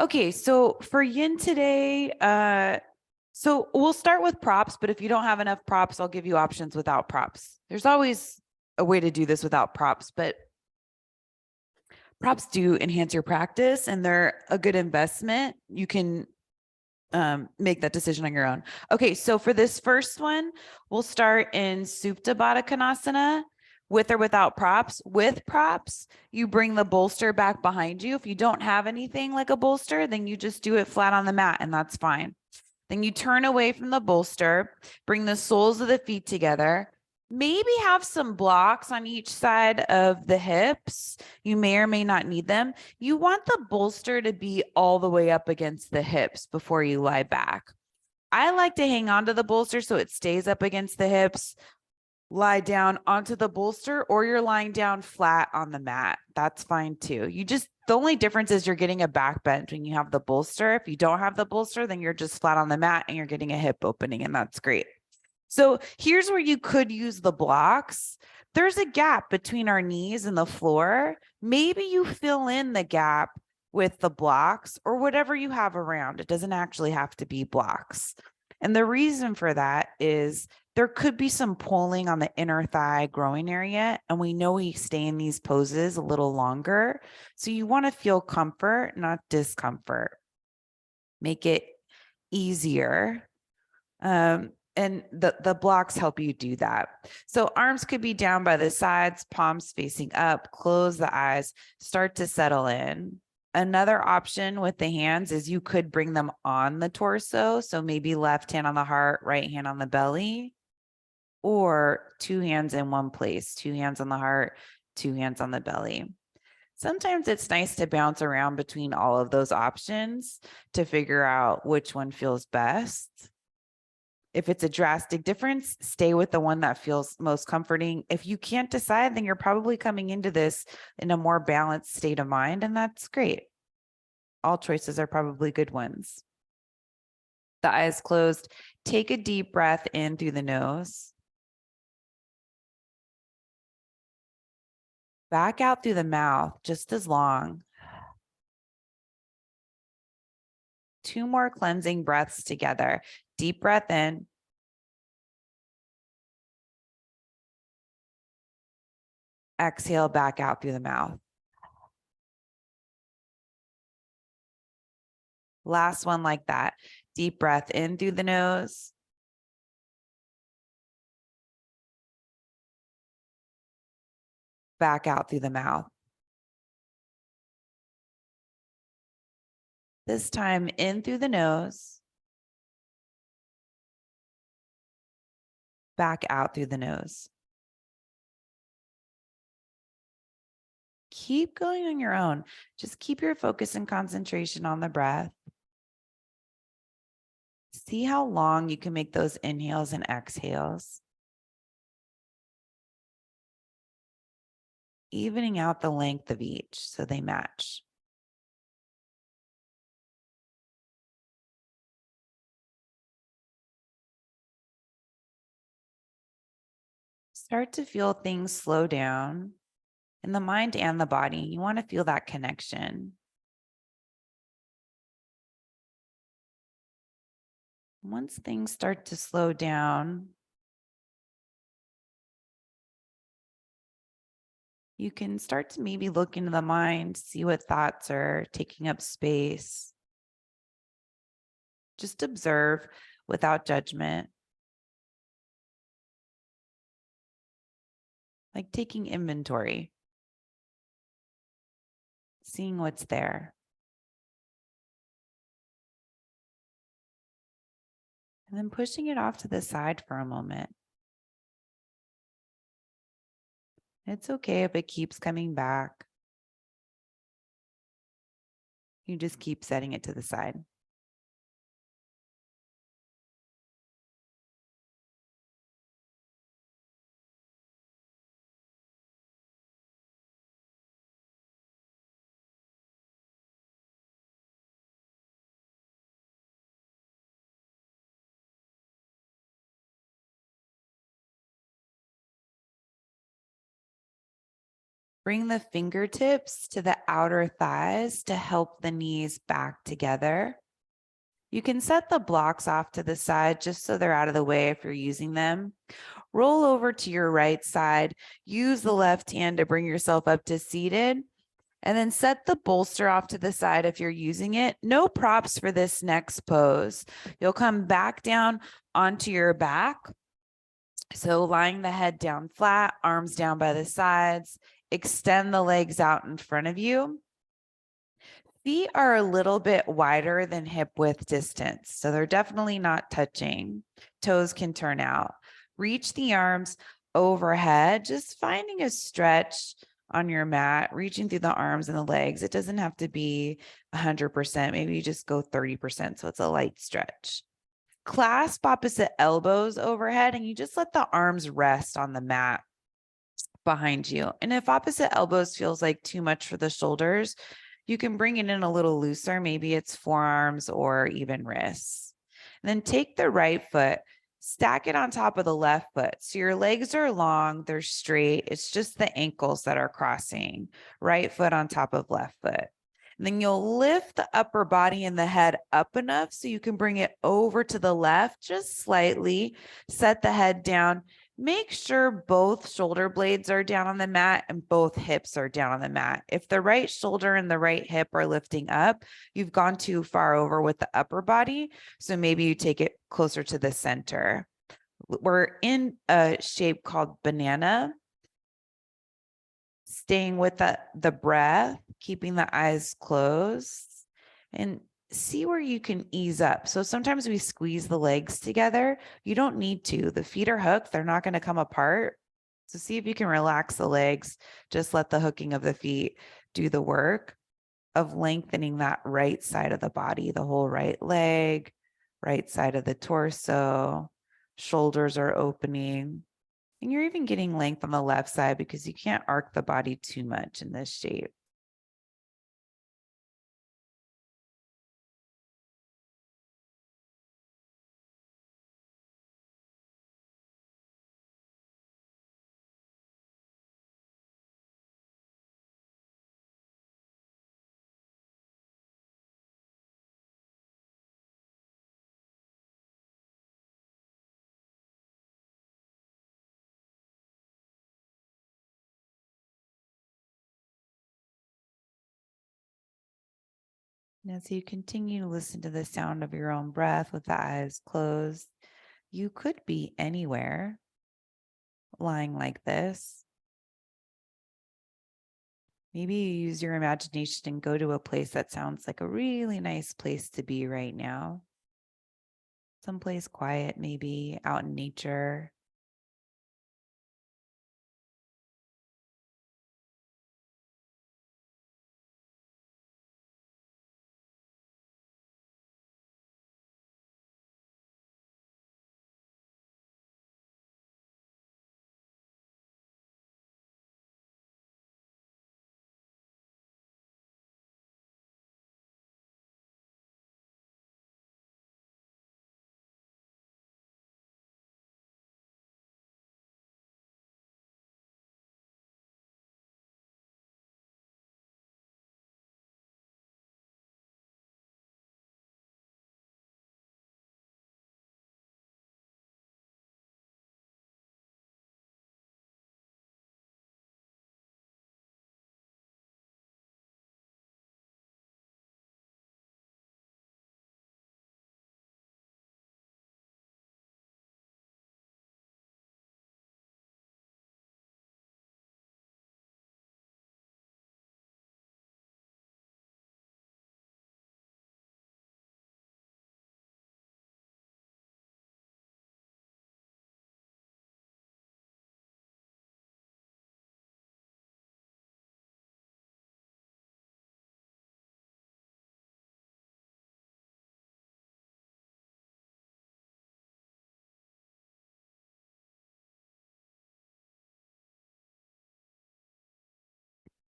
Okay, so for yin today, so we'll start with props, but if you don't have enough props, I'll give you options without props. There's always a way to do this without props, but props do enhance your practice and they're a good investment. You can make that decision on your own. Okay, so for this first one, we'll start in Supta Baddha Konasana with or without props. With props, you bring the bolster back behind you. If you don't have anything like a bolster, then you just do it flat on the mat and that's fine. Then you turn away from the bolster, bring the soles of the feet together, maybe have some blocks on each side of the hips. You may or may not need them. You want the bolster to be all the way up against the hips before you lie back. I like to hang on to the bolster so it stays up against the hips. Lie down onto the bolster, or you're lying down flat on the mat. That's fine too. The only difference is you're getting a back bend when you have the bolster. If you don't have the bolster, then you're just flat on the mat and you're getting a hip opening, and that's great. So here's where you could use the blocks. There's a gap between our knees and the floor. Maybe you fill in the gap with the blocks or whatever you have around. It doesn't actually have to be blocks. And the reason for that is there could be some pulling on the inner thigh groin area. And we know we stay in these poses a little longer. So you want to feel comfort, not discomfort. Make it easier. And the blocks help you do that. So arms could be down by the sides, palms facing up, close the eyes, start to settle in. Another option with the hands is you could bring them on the torso. So maybe left hand on the heart, right hand on the belly, or two hands in one place, two hands on the heart, two hands on the belly. Sometimes it's nice to bounce around between all of those options to figure out which one feels best. If it's a drastic difference, stay with the one that feels most comforting. If you can't decide, then you're probably coming into this in a more balanced state of mind, and that's great. All choices are probably good ones. The eyes closed. Take a deep breath in through the nose. Back out through the mouth just as long. 2 more cleansing breaths together. Deep breath in. Exhale back out through the mouth. Last one like that. Deep breath in through the nose. Back out through the mouth. This time in through the nose. Back out through the nose. Keep going on your own. Just keep your focus and concentration on the breath. See how long you can make those inhales and exhales. Evening out the length of each so they match. Start to feel things slow down in the mind and the body. You want to feel that connection. Once things start to slow down, you can start to maybe look into the mind, see what thoughts are taking up space. Just observe without judgment. Like taking inventory, seeing what's there. And then pushing it off to the side for a moment. It's okay if it keeps coming back. You just keep setting it to the side. Bring the fingertips to the outer thighs to help the knees back together. You can set the blocks off to the side just so they're out of the way if you're using them. Roll over to your right side. Use the left hand to bring yourself up to seated. And then set the bolster off to the side if you're using it. No props for this next pose. You'll come back down onto your back. So lying the head down flat, arms down by the sides. Extend the legs out in front of you. Feet are a little bit wider than hip width distance, so they're definitely not touching. Toes can turn out. Reach the arms overhead, just finding a stretch on your mat, reaching through the arms and the legs. It doesn't have to be 100%. Maybe you just go 30%, so it's a light stretch. Clasp opposite elbows overhead, and you just let the arms rest on the mat behind you. And if opposite elbows feels like too much for the shoulders, you can bring it in a little looser. Maybe it's forearms or even wrists. And then take the right foot, stack it on top of the left foot. So your legs are long, they're straight. It's just the ankles that are crossing. Right foot on top of left foot. And then you'll lift the upper body and the head up enough so you can bring it over to the left just slightly. Set the head down. Make sure both shoulder blades are down on the mat and both hips are down on the mat. If the right shoulder and the right hip are lifting up, you've gone too far over with the upper body. So maybe you take it closer to the center. We're in a shape called banana. Staying with the breath, keeping the eyes closed, and see where you can ease up. So sometimes we squeeze the legs together. You don't need to. The feet are hooked. They're not going to come apart. So see if you can relax the legs. Just let the hooking of the feet do the work of lengthening that right side of the body, the whole right leg, right side of the torso. Shoulders are opening. And you're even getting length on the left side because you can't arc the body too much in this shape. And as you continue to listen to the sound of your own breath with the eyes closed, you could be anywhere lying like this. Maybe you use your imagination and go to a place that sounds like a really nice place to be right now. Someplace quiet, maybe out in nature.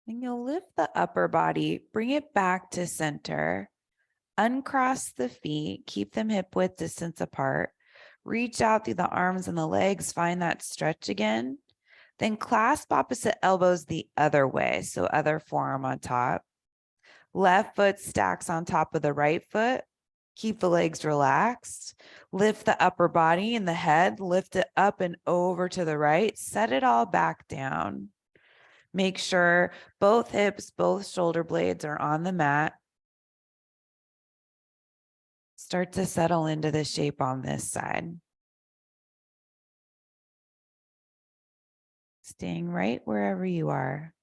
And you'll lift the upper body, bring it back to center, uncross the feet, keep them hip width distance apart, reach out through the arms and the legs, find that stretch again. Then clasp opposite elbows the other way. So other forearm on top. Left foot stacks on top of the right foot. Keep the legs relaxed. Lift the upper body and the head. Lift it up and over to the right. Set it all back down. Make sure both hips, both shoulder blades are on the mat. Start to settle into the shape on this side. Staying right wherever you are.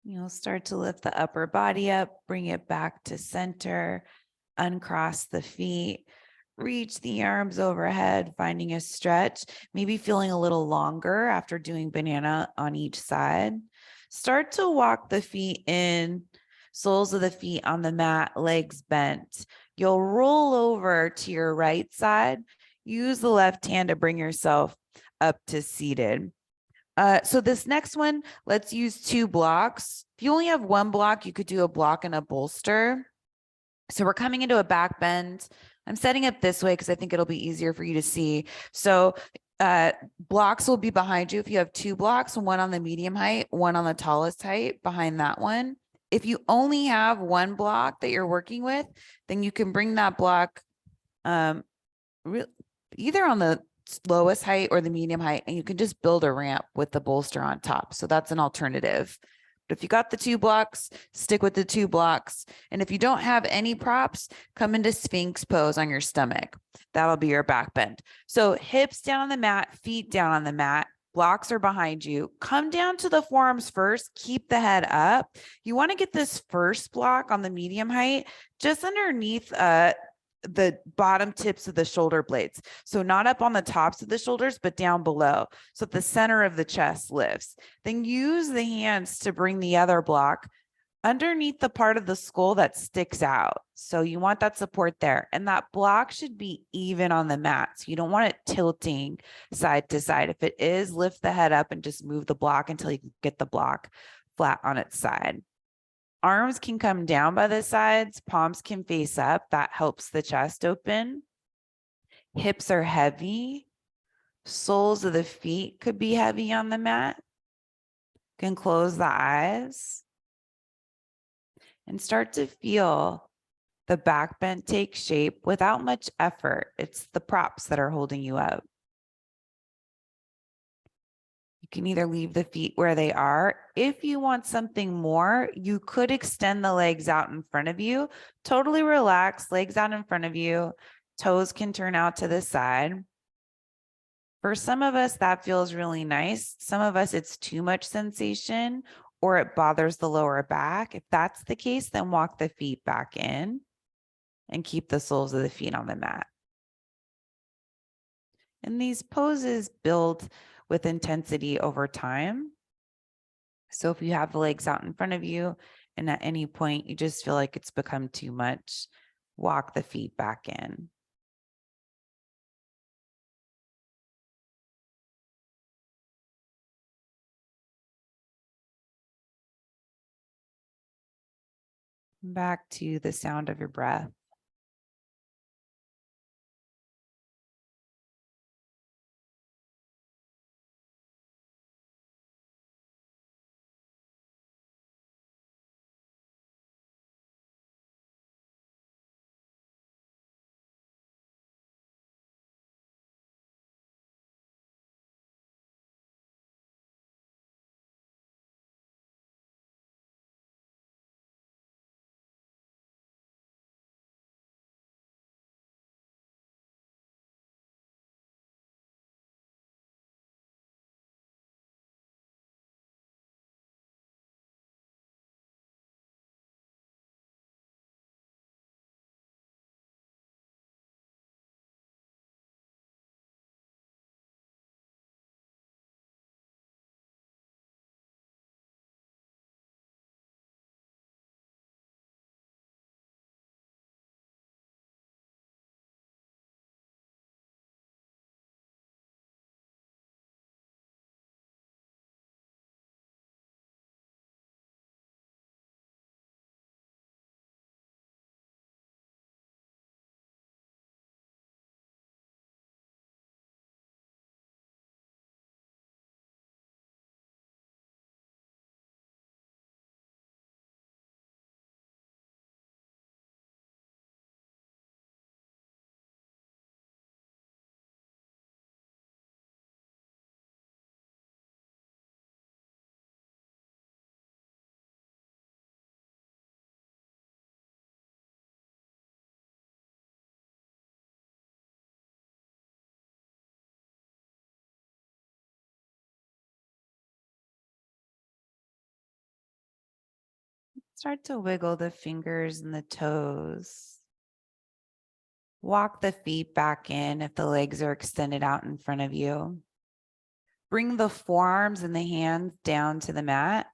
You'll start to lift the upper body up, bring it back to center, uncross the feet, reach the arms overhead, finding a stretch, maybe feeling a little longer after doing banana on each side. Start to walk the feet in, soles of the feet on the mat, legs bent. You'll roll over to your right side. Use the left hand to bring yourself up to seated. So this next one, let's use 2 blocks. If you only have 1 block, you could do a block and a bolster. So we're coming into a back bend. I'm setting up this way because I think it'll be easier for you to see. So blocks will be behind you. If you have 2 blocks, one on the medium height, one on the tallest height behind that one. If you only have 1 block that you're working with, then you can bring that block either on the lowest height or the medium height, and you can just build a ramp with the bolster on top. So that's an alternative. But if you got the 2 blocks, stick with the 2 blocks. And if you don't have any props, come into Sphinx pose on your stomach. That'll be your back bend. So hips down on the mat, feet down on the mat. Blocks are behind you. Come down to the forearms first. Keep the head up. You want to get this first block on the medium height just underneath the bottom tips of the shoulder blades. So not up on the tops of the shoulders, but down below. So the center of the chest lifts. Then use the hands to bring the other block underneath the part of the skull that sticks out. So you want that support there. And that block should be even on the mat. So you don't want it tilting side to side. If it is, lift the head up and just move the block until you can get the block flat on its side. Arms can come down by the sides, palms can face up. That helps the chest open. Hips are heavy. Soles of the feet could be heavy on the mat. Can close the eyes and start to feel the back bend take shape without much effort. It's the props that are holding you up. You can either leave the feet where they are. If you want something more, you could extend the legs out in front of you. Totally relax, legs out in front of you. Toes can turn out to the side. For some of us, that feels really nice. Some of us, it's too much sensation or it bothers the lower back. If that's the case, then walk the feet back in and keep the soles of the feet on the mat. And these poses build with intensity over time. So if you have the legs out in front of you and at any point you just feel like it's become too much, walk the feet back in. Back to the sound of your breath. Start to wiggle the fingers and the toes. Walk the feet back in if the legs are extended out in front of you. Bring the forearms and the hands down to the mat,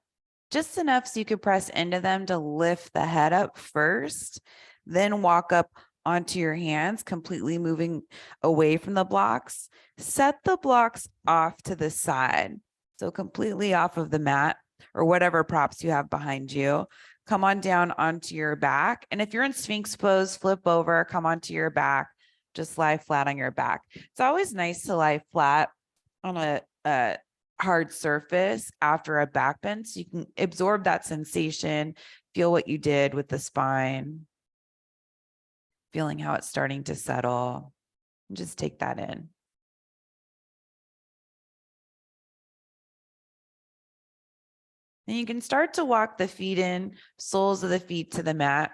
just enough so you could press into them to lift the head up first, then walk up onto your hands, completely moving away from the blocks. Set the blocks off to the side, so completely off of the mat or whatever props you have behind you. Come on down onto your back. And if you're in Sphinx pose, flip over, come onto your back, just lie flat on your back. It's always nice to lie flat on a hard surface after a back bend so you can absorb that sensation, feel what you did with the spine, feeling how it's starting to settle. And just take that in. And you can start to walk the feet in, soles of the feet to the mat.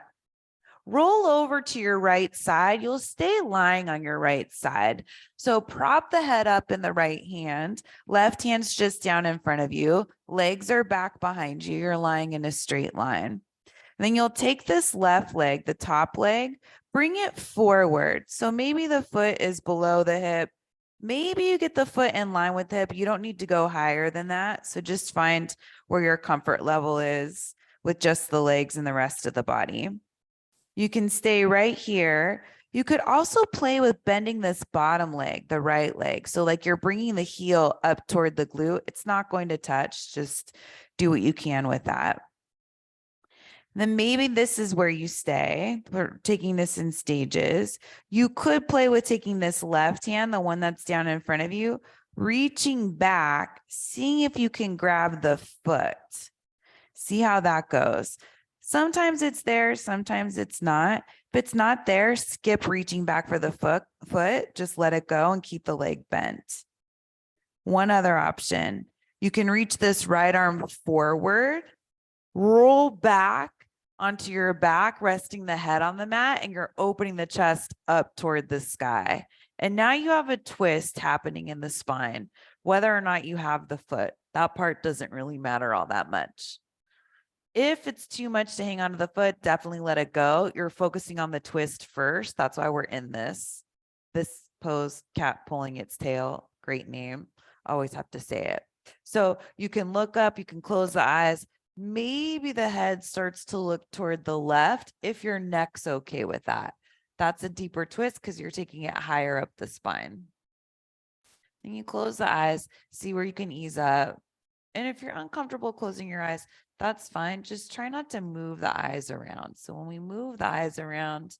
Roll over to your right side. You'll stay lying on your right side. So prop the head up in the right hand. Left hand's just down in front of you. Legs are back behind you. You're lying in a straight line. Then you'll take this left leg, the top leg, bring it forward. So maybe the foot is below the hip. Maybe you get the foot in line with the hip. You don't need to go higher than that. So just find where your comfort level is. with just the legs and the rest of the body. You can stay right here. You could also play with bending this bottom leg, the right leg. So like you're bringing the heel up toward the glute. It's not going to touch. Just do what you can with that. Then maybe this is where you stay. We're taking this in stages. You could play with taking this left hand, the one that's down in front of you, reaching back, seeing if you can grab the foot. See how that goes. Sometimes it's there, sometimes it's not. If it's not there, skip reaching back for the foot. Just let it go and keep the leg bent. One other option, you can reach this right arm forward, roll back onto your back, resting the head on the mat, and you're opening the chest up toward the sky. And now you have a twist happening in the spine, whether or not you have the foot. That part doesn't really matter all that much. If it's too much to hang onto the foot, definitely let it go. You're focusing on the twist first. That's why we're in this pose, cat pulling its tail. Great name. Always have to say it. So you can look up, you can close the eyes. Maybe the head starts to look toward the left if your neck's okay with that. That's a deeper twist because you're taking it higher up the spine. Then you close the eyes, see where you can ease up. And if you're uncomfortable closing your eyes, that's fine. Just try not to move the eyes around. So when we move the eyes around,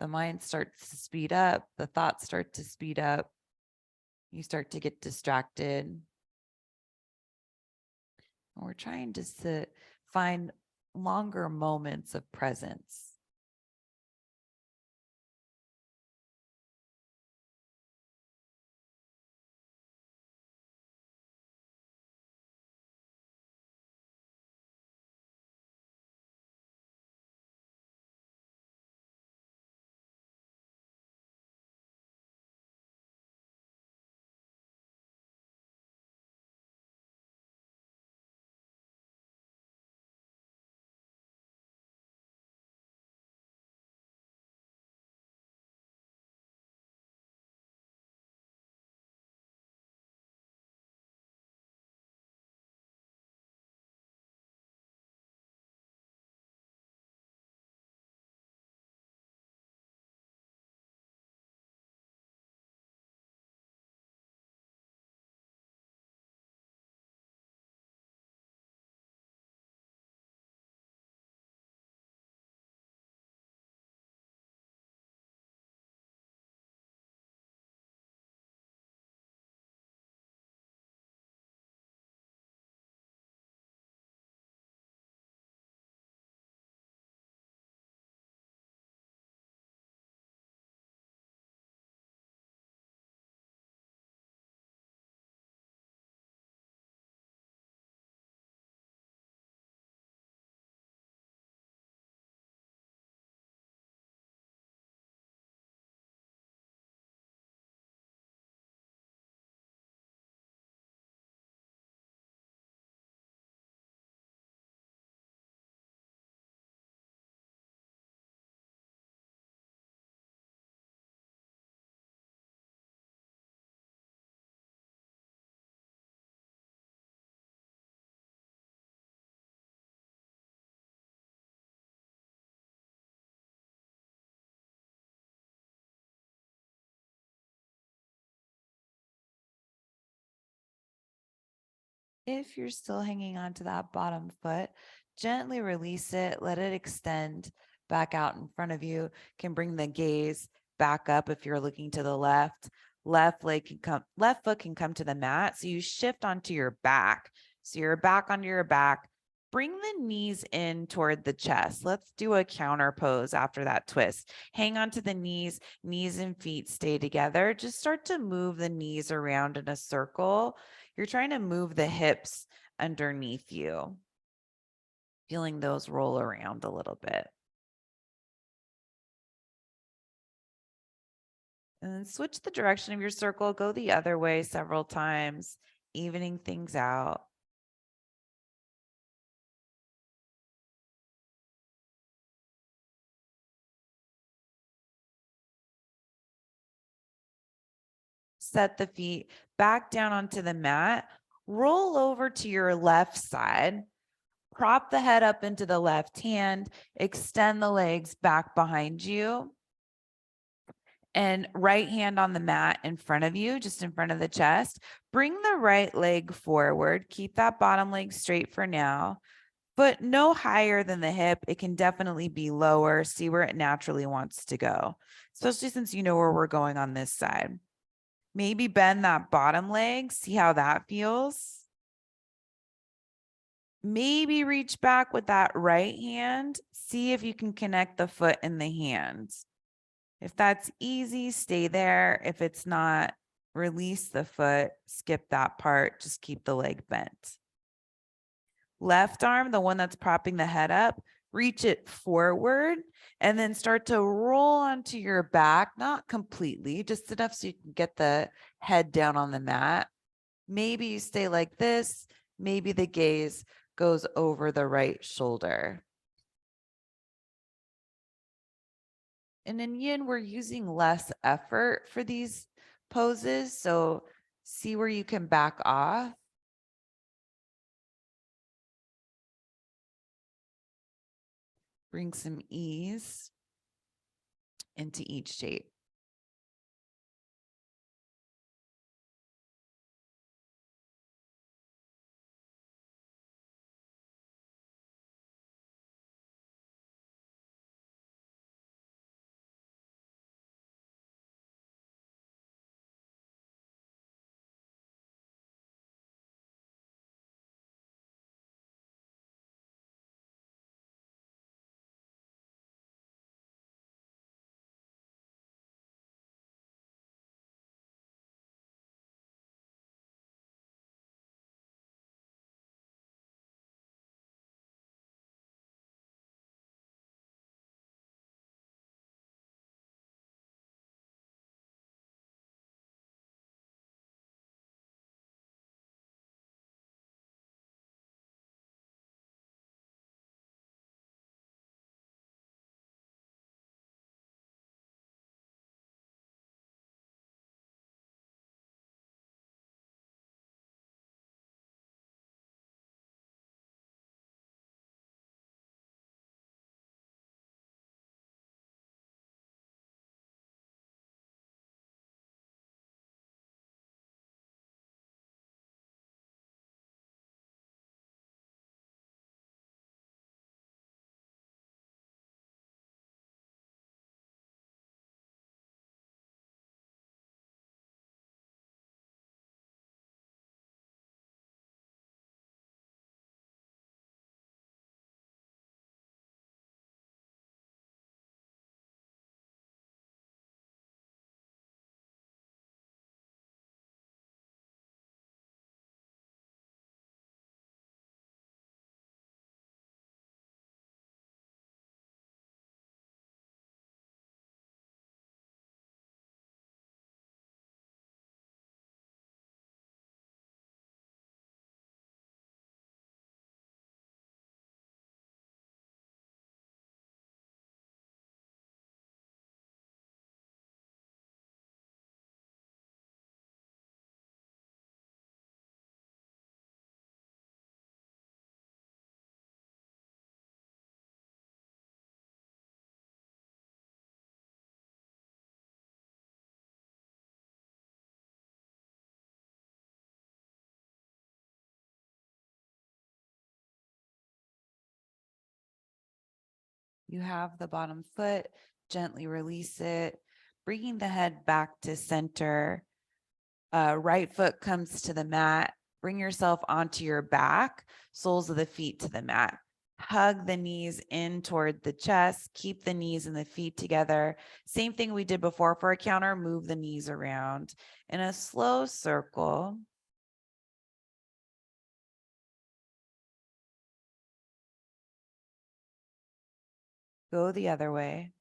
the mind starts to speed up, the thoughts start to speed up. You start to get distracted. And we're trying to find longer moments of presence. If you're still hanging on to that bottom foot, gently release it, let it extend back out in front of you. Can bring the gaze back up if you're looking to the left. Left foot can come to the mat. So you shift onto your back. So you're back onto your back. Bring the knees in toward the chest. Let's do a counter pose after that twist. Hang onto the knees and feet stay together. Just start to move the knees around in a circle. You're trying to move the hips underneath you, feeling those roll around a little bit. And then switch the direction of your circle, go the other way several times, evening things out. Set the feet back down onto the mat, roll over to your left side. Prop the head up into the left hand, extend the legs back behind you, and right hand on the mat in front of you, just in front of the chest. Bring the right leg forward. Keep that bottom leg straight for now, but no higher than the hip. It can definitely be lower. See where it naturally wants to go, especially since you know where we're going on this side. Maybe bend that bottom leg. See how that feels. Maybe reach back with that right hand. See if you can connect the foot and the hands. If that's easy, stay there. If it's not, release the foot, skip that part, just keep the leg bent. Left arm, the one that's propping the head up, reach it forward and then start to roll onto your back, not completely, just enough so you can get the head down on the mat. Maybe you stay like this. Maybe the gaze goes over the right shoulder. And in yin, we're using less effort for these poses. So see where you can back off. Bring some ease into each shape. You have the bottom foot, gently release it, bringing the head back to center. Right foot comes to the mat. Bring yourself onto your back, soles of the feet to the mat. Hug the knees in toward the chest. Keep the knees and the feet together. Same thing we did before for a counter. Move the knees around in a slow circle. Go the other way.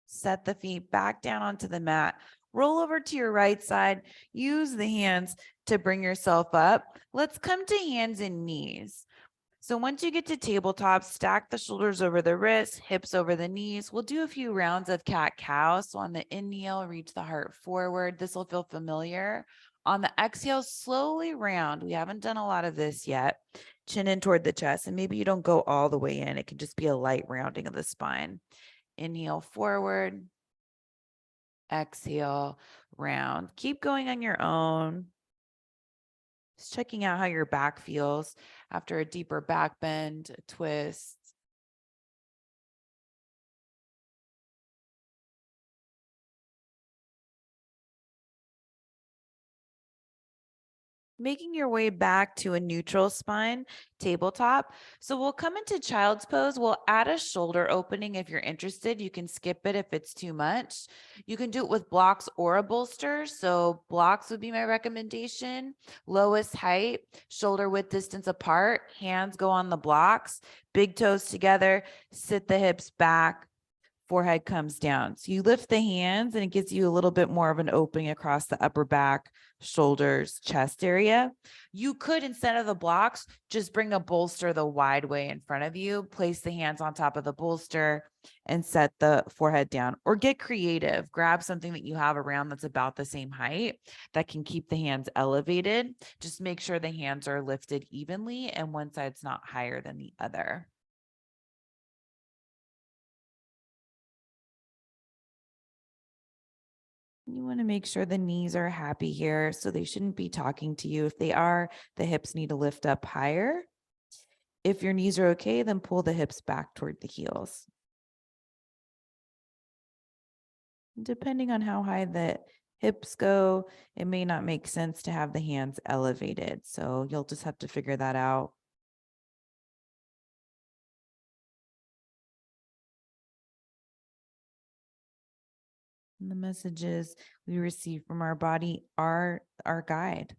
Set the feet back down onto the mat. Roll over to your right side. Use the hands to bring yourself up. Let's come to hands and knees. So once you get to tabletop, stack the shoulders over the wrists, hips over the knees. We'll do a few rounds of cat-cow. So on the inhale, reach the heart forward. This will feel familiar. On the exhale, slowly round. We haven't done a lot of this yet. Chin in toward the chest, and maybe you don't go all the way in. It can just be a light rounding of the spine. Inhale forward. Exhale, round. Keep going on your own. Just checking out how your back feels after a deeper back bend, a twist. Making your way back to a neutral spine, tabletop. So we'll come into child's pose. We'll add a shoulder opening if you're interested. You can skip it if it's too much. You can do it with blocks or a bolster. So blocks would be my recommendation. Lowest height, shoulder width distance apart, hands go on the blocks, big toes together, sit the hips back, forehead comes down. So you lift the hands and it gives you a little bit more of an opening across the upper back, shoulders, chest area. You could, instead of the blocks, just bring a bolster the wide way in front of you, place the hands on top of the bolster and set the forehead down, or get creative. Grab something that you have around that's about the same height that can keep the hands elevated. Just make sure the hands are lifted evenly and one side's not higher than the other. You want to make sure the knees are happy here, so they shouldn't be talking to you. If they are, the hips need to lift up higher. If your knees are okay, then pull the hips back toward the heels. Depending on how high the hips go, it may not make sense to have the hands elevated. So you'll just have to figure that out. And the messages we receive from our body are our guide.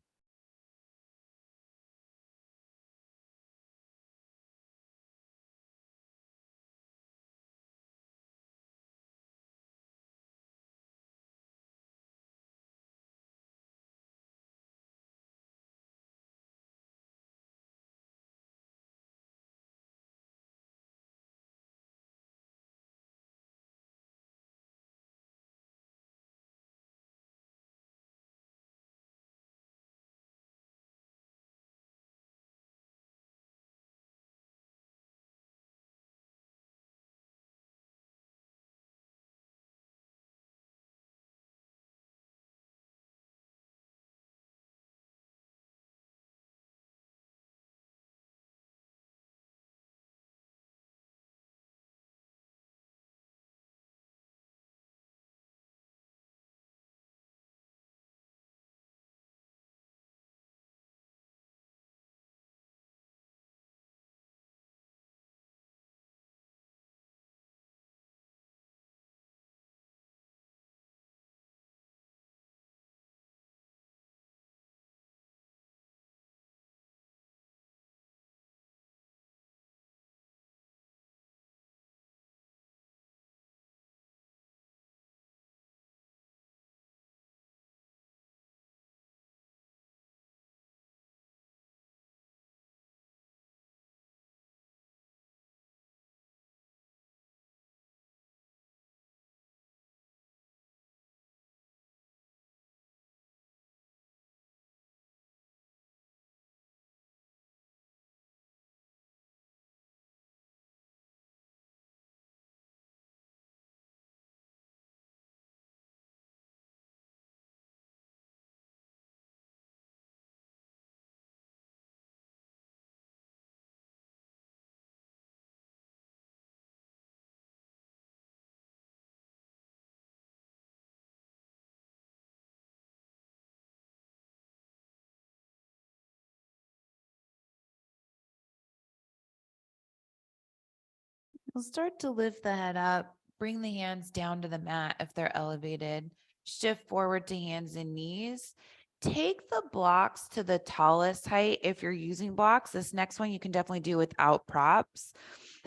We'll start to lift the head up, bring the hands down to the mat if they're elevated, shift forward to hands and knees. Take the blocks to the tallest height if you're using blocks. This next one you can definitely do without props.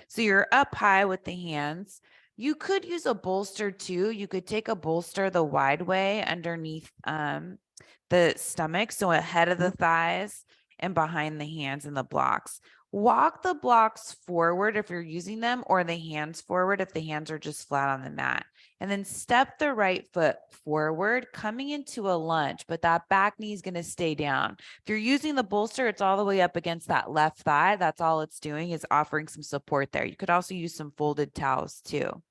So you're up high with the hands. You could use a bolster too. You could take a bolster the wide way underneath the stomach, so ahead of the thighs and behind the hands and the blocks. Walk the blocks forward if you're using them, or the hands forward if the hands are just flat on the mat. And then step the right foot forward, coming into a lunge, but that back knee is going to stay down. If you're using the bolster, it's all the way up against that left thigh. That's all it's doing, is offering some support there. You could also use some folded towels too.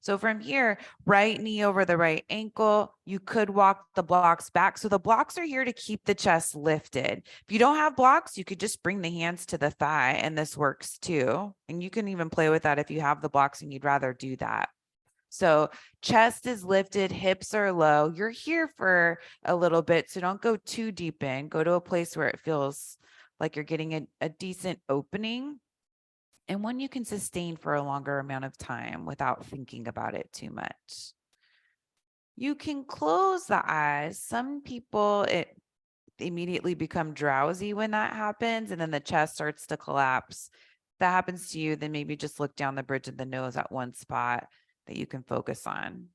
So from here, right knee over the right ankle, you could walk the blocks back. So the blocks are here to keep the chest lifted. If you don't have blocks, you could just bring the hands to the thigh, and this works too. And you can even play with that if you have the blocks and you'd rather do that. So chest is lifted, hips are low. You're here for a little bit, so don't go too deep in. Go to a place where it feels like you're getting a decent opening, and one you can sustain for a longer amount of time without thinking about it too much. You can close the eyes. Some people, it immediately become drowsy when that happens, and then the chest starts to collapse. If that happens to you, then maybe just look down the bridge of the nose at one spot that you can focus on.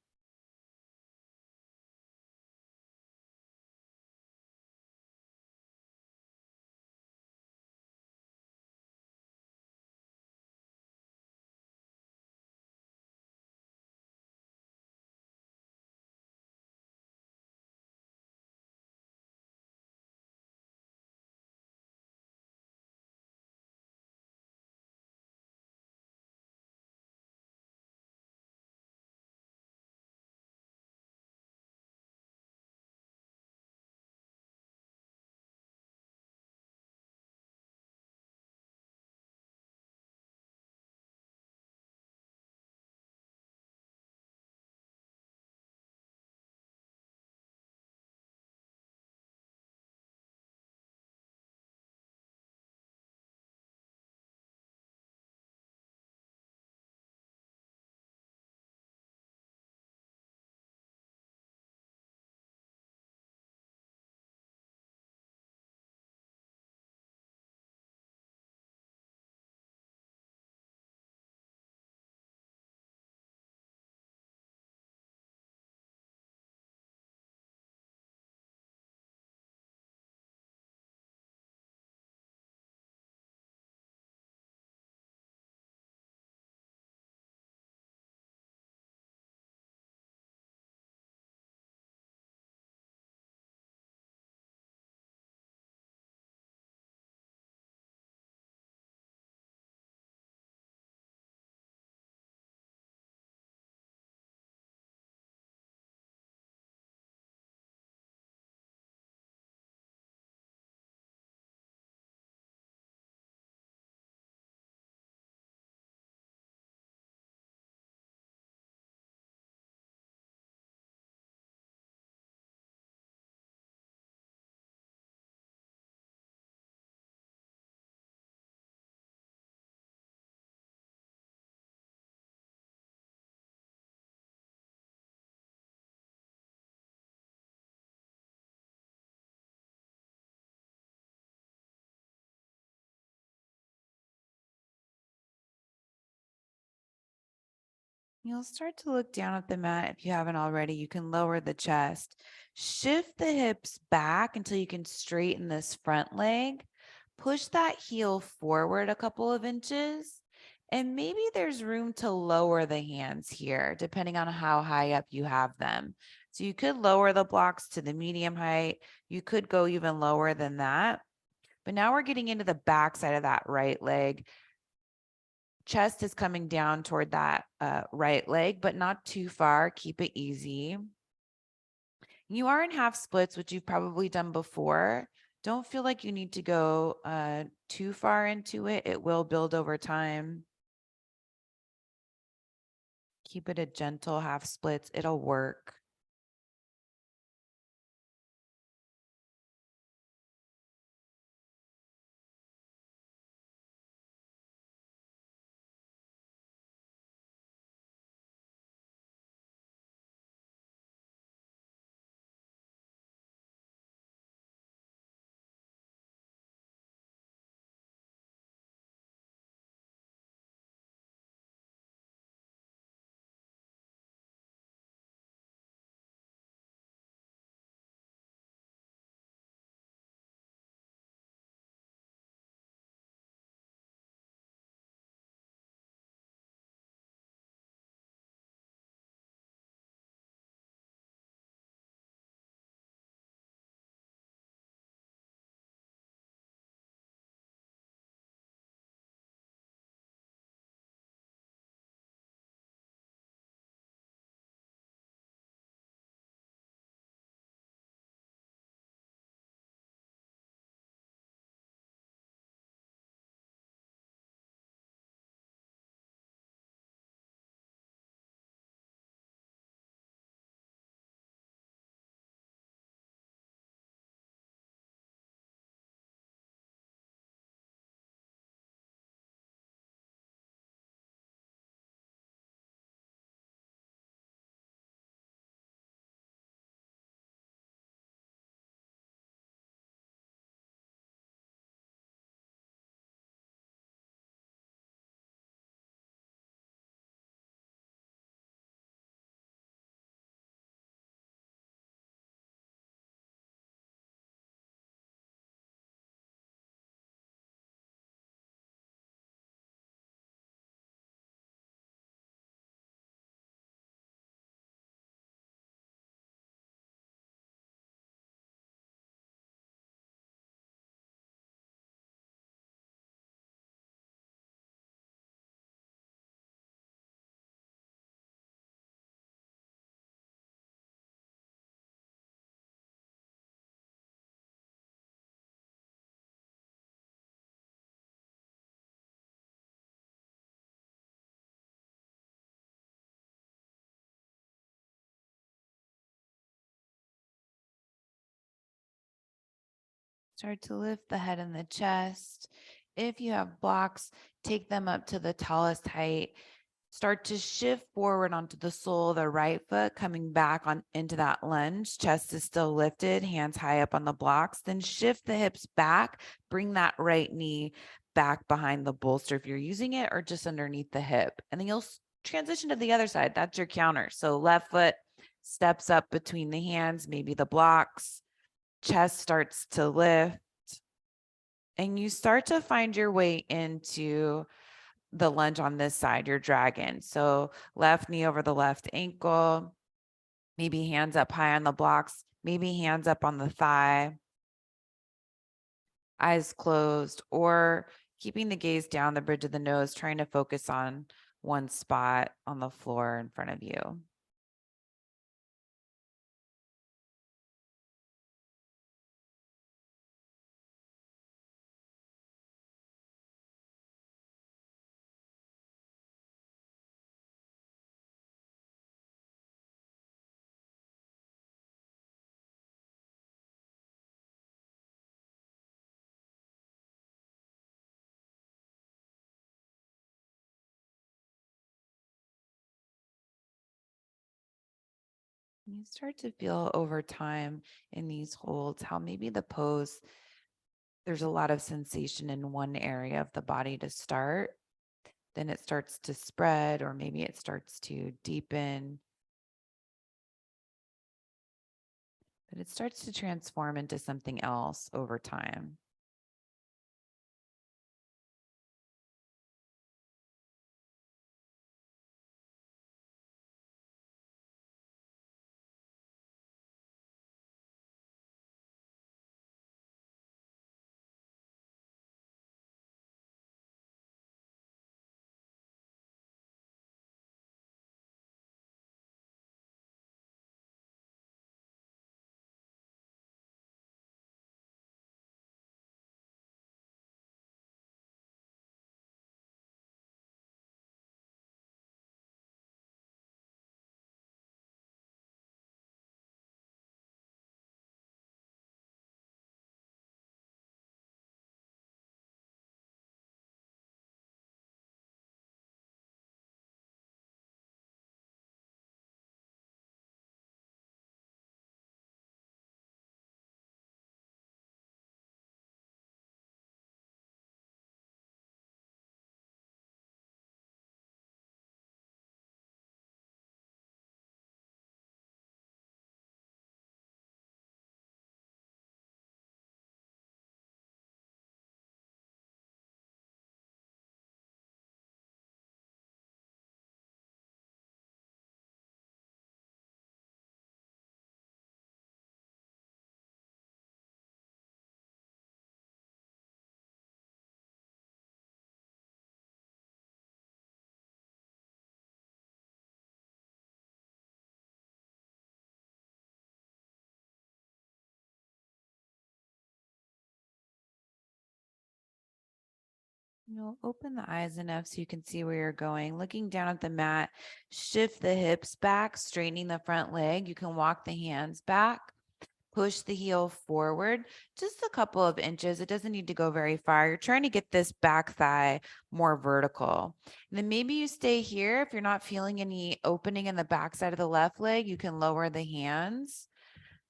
You'll start to look down at the mat if you haven't already. You can lower the chest. Shift the hips back until you can straighten this front leg. Push that heel forward a couple of inches. And maybe there's room to lower the hands here, depending on how high up you have them. So you could lower the blocks to the medium height. You could go even lower than that. But now we're getting into the back side of that right leg. Chest is coming down toward that right leg, but not too far. Keep it easy. You are in half splits, which you've probably done before. Don't feel like you need to go too far into it. It will build over time. Keep it a gentle half splits. It'll work. Start to lift the head and the chest. If you have blocks, take them up to the tallest height. Start to shift forward onto the sole of the right foot, coming back on into that lunge. Chest is still lifted, hands high up on the blocks. Then shift the hips back, bring that right knee back behind the bolster if you're using it, or just underneath the hip. And then you'll transition to the other side. That's your counter. So left foot steps up between the hands, maybe the blocks. Chest starts to lift, and you start to find your way into the lunge on this side, your dragon. So left knee over the left ankle, maybe hands up high on the blocks, maybe hands up on the thigh, eyes closed, or keeping the gaze down the bridge of the nose, trying to focus on one spot on the floor in front of you. You start to feel over time in these holds how maybe the pose, there's a lot of sensation in one area of the body to start. Then it starts to spread, or maybe it starts to deepen, but it starts to transform into something else over time. You'll open the eyes enough so you can see where you're going. Looking down at the mat, shift the hips back, straightening the front leg. You can walk the hands back, push the heel forward just a couple of inches. It doesn't need to go very far. You're trying to get this back thigh more vertical. And then maybe you stay here. If you're not feeling any opening in the back side of the left leg, you can lower the hands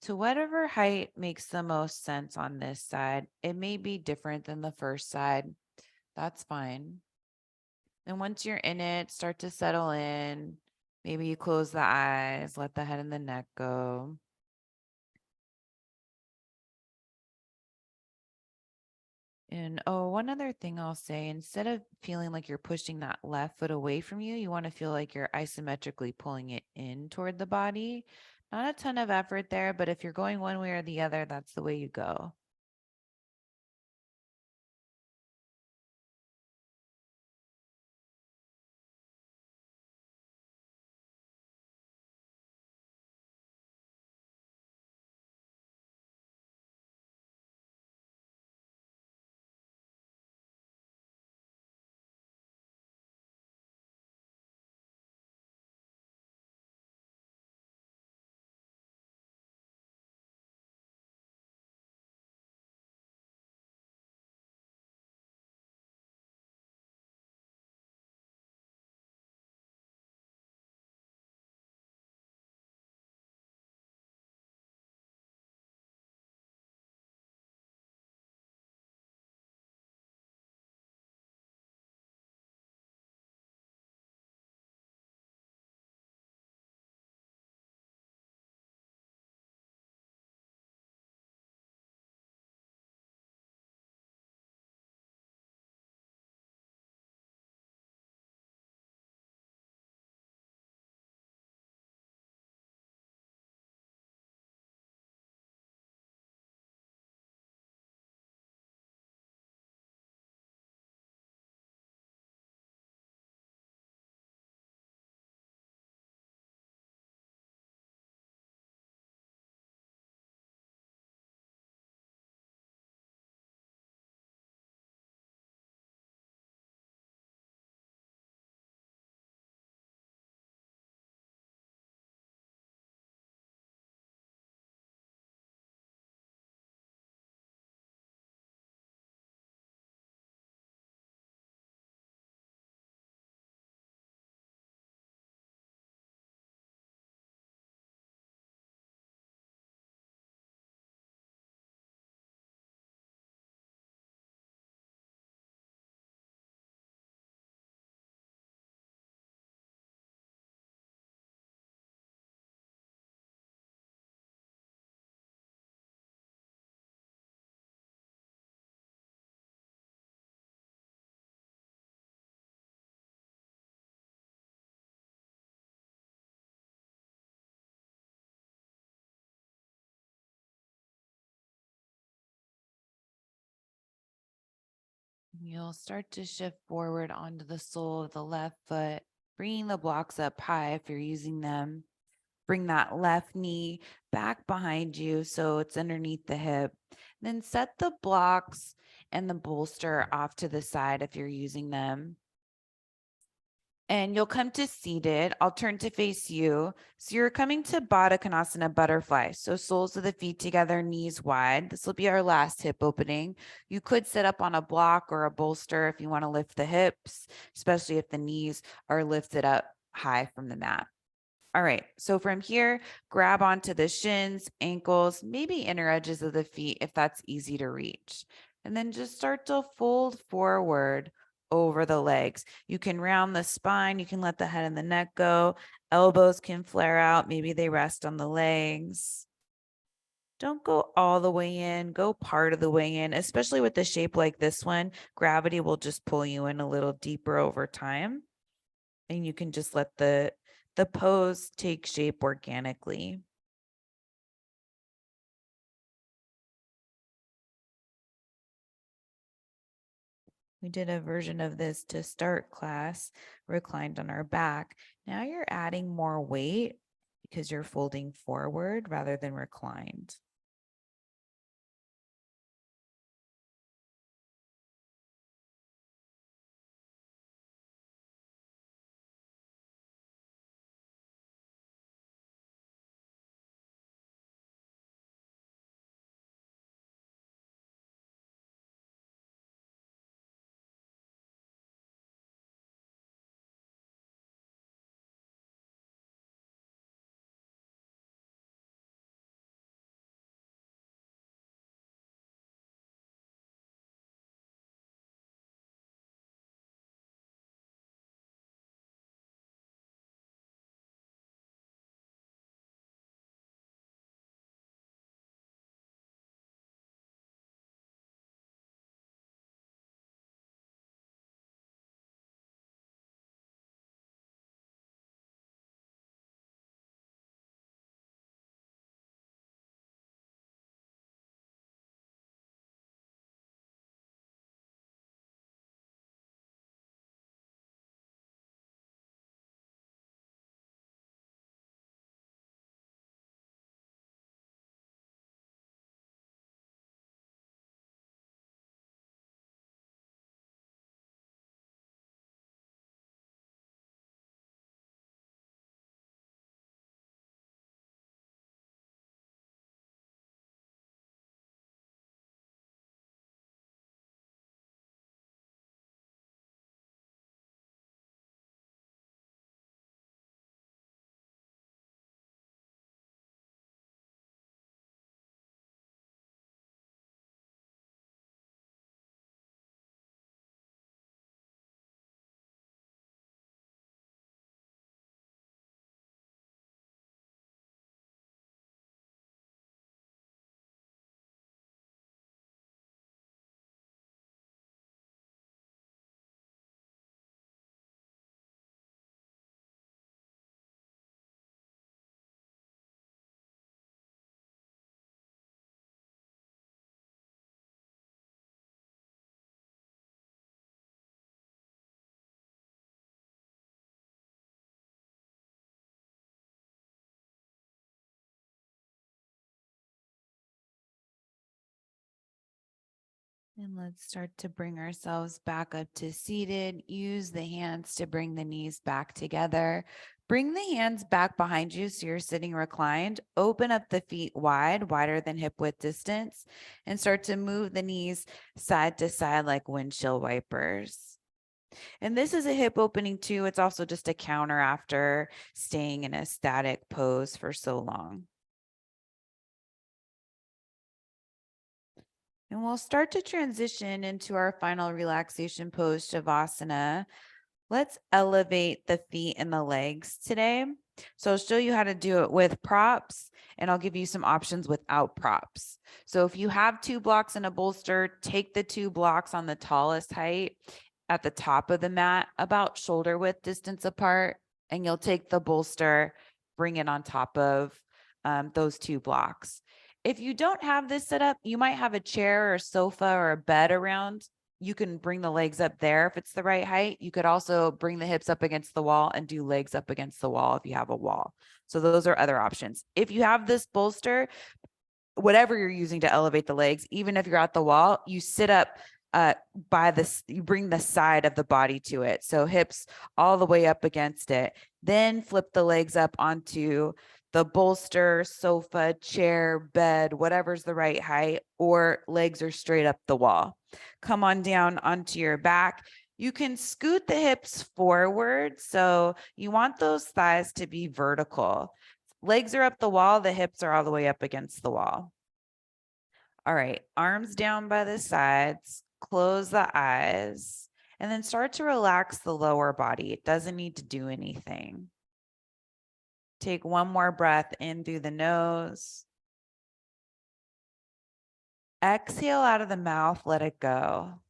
to whatever height makes the most sense on this side. It may be different than the first side. That's fine. And once you're in it, start to settle in. Maybe you close the eyes, let the head and the neck go. And oh, one other thing I'll say, instead of feeling like you're pushing that left foot away from you, you want to feel like you're isometrically pulling it in toward the body. Not a ton of effort there, but if you're going one way or the other, that's the way you go. You'll start to shift forward onto the sole of the left foot, bringing the blocks up high if you're using them. Bring that left knee back behind you so it's underneath the hip. Then set the blocks and the bolster off to the side if you're using them. And you'll come to seated. I'll turn to face you. So you're coming to Baddha Konasana butterfly. So soles of the feet together, knees wide. This will be our last hip opening. You could sit up on a block or a bolster if you want to lift the hips, especially if the knees are lifted up high from the mat. All right, so from here, grab onto the shins, ankles, maybe inner edges of the feet if that's easy to reach. And then just start to fold forward over the legs. You can round the spine, you can let the head and the neck go. Elbows can flare out, maybe they rest on the legs. Don't go all the way in, go part of the way in, especially with a shape like this one. Gravity will just pull you in a little deeper over time. And you can just let the pose take shape organically. We did a version of this to start class, reclined on our back. Now you're adding more weight because you're folding forward rather than reclined. And let's start to bring ourselves back up to seated. Use the hands to bring the knees back together. Bring the hands back behind you so you're sitting reclined. Open up the feet wide, wider than hip width distance, and start to move the knees side to side like windshield wipers. And this is a hip opening too. It's also just a counter after staying in a static pose for so long. And we'll start to transition into our final relaxation pose, Shavasana. Let's elevate the feet and the legs today. So I'll show you how to do it with props, and I'll give you some options without props. So if you have 2 blocks and a bolster, take the 2 blocks on the tallest height at the top of the mat, about shoulder width distance apart, and you'll take the bolster, bring it on top of those 2 blocks. If you don't have this set up, you might have a chair or a sofa or a bed around. you can bring the legs up there if it's the right height. You could also bring the hips up against the wall and do legs up against the wall if you have a wall. So those are other options. If you have this bolster, whatever you're using to elevate the legs, even if you're at the wall, you sit up by this, you bring the side of the body to it. So hips all the way up against it, then flip the legs up onto the bolster, sofa, chair, bed, whatever's the right height, or legs are straight up the wall. Come on down onto your back. You can scoot the hips forward. So you want those thighs to be vertical. Legs are up the wall, the hips are all the way up against the wall. All right, arms down by the sides, close the eyes, and then start to relax the lower body. It doesn't need to do anything. Take one more breath in through the nose. Exhale out of the mouth, let it go.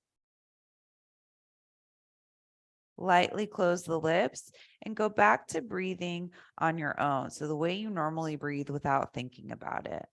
Lightly close the lips and go back to breathing on your own. So the way you normally breathe without thinking about it.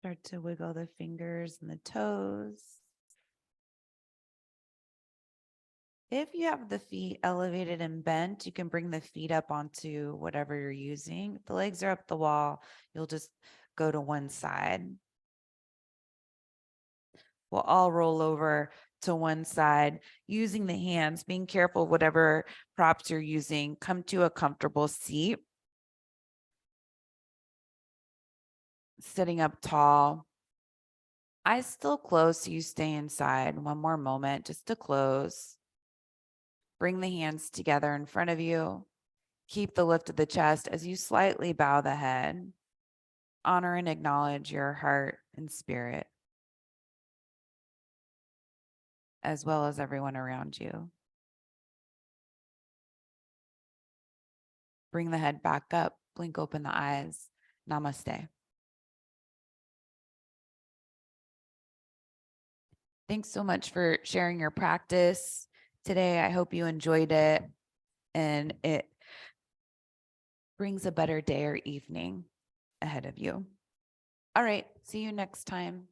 Start to wiggle the fingers and the toes. If you have the feet elevated and bent, you can bring the feet up onto whatever you're using. If the legs are up the wall, you'll just go to one side. We'll all roll over to one side using the hands, being careful, whatever props you're using, come to a comfortable seat. Sitting up tall. Eyes still closed, so you stay inside. One more moment just to close. Bring the hands together in front of you. Keep the lift of the chest as you slightly bow the head. Honor and acknowledge your heart and spirit, as well as everyone around you. Bring the head back up, blink open the eyes. Namaste. Thanks so much for sharing your practice today. I hope you enjoyed it and it brings a better day or evening ahead of you. All right. See you next time.